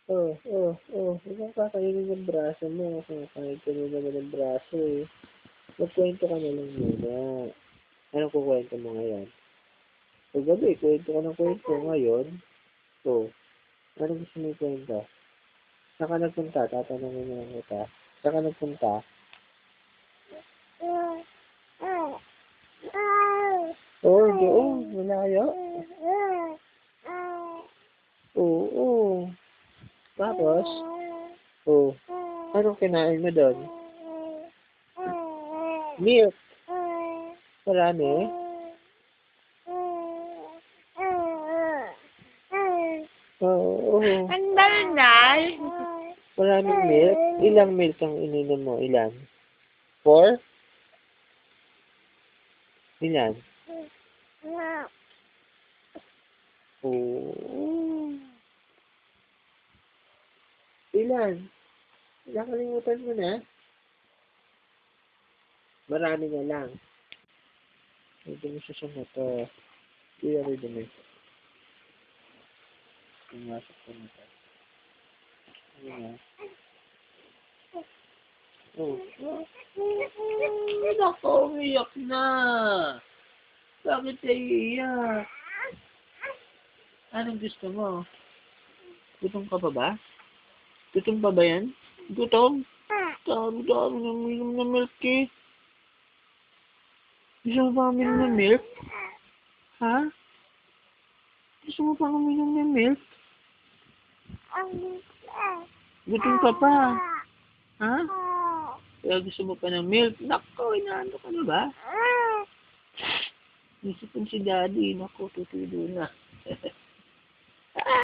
Huwag kang kakainin ng braso mo. Kakain ka na naman ng braso eh. Magkwento ka na lang muna. Anong kukwento mo ngayon? Gabi, kwento ka ng kwento ngayon. Anong gusto mo ikwento? Saan ka nagpunta? Tatanungin mo lang kita. Saan ka nagpunta? Doon. Malayo. Oo. Tapos? Anong kinain mo doon? Milk. Marami? Oo. Ang dal-dal. Maraming milk? Ilang milk ang ininom mo? Ilan? 4? Ilan? Oo. Ilan? Nakalimutan mo na? Marami na lang. Ito mo siya sa mata. Kaya rin naman. Pumasok sa mata. Ayan. Naku, umiyak na. Bakit tayo iiyak? Anong gusto mo? Gutom ka pa ba? Gutom pa ba yan? Gutom? Dami-dami na uminom na milk eh. Gusto mo pa uminom na milk? Ha? Gusto mo pa uminom na milk? Gutom ka pa? Ha? Kaya gusto mo pa ng milk? Naku, inaano ka na ba? Nasipin si daddy. Naku, tutulo na.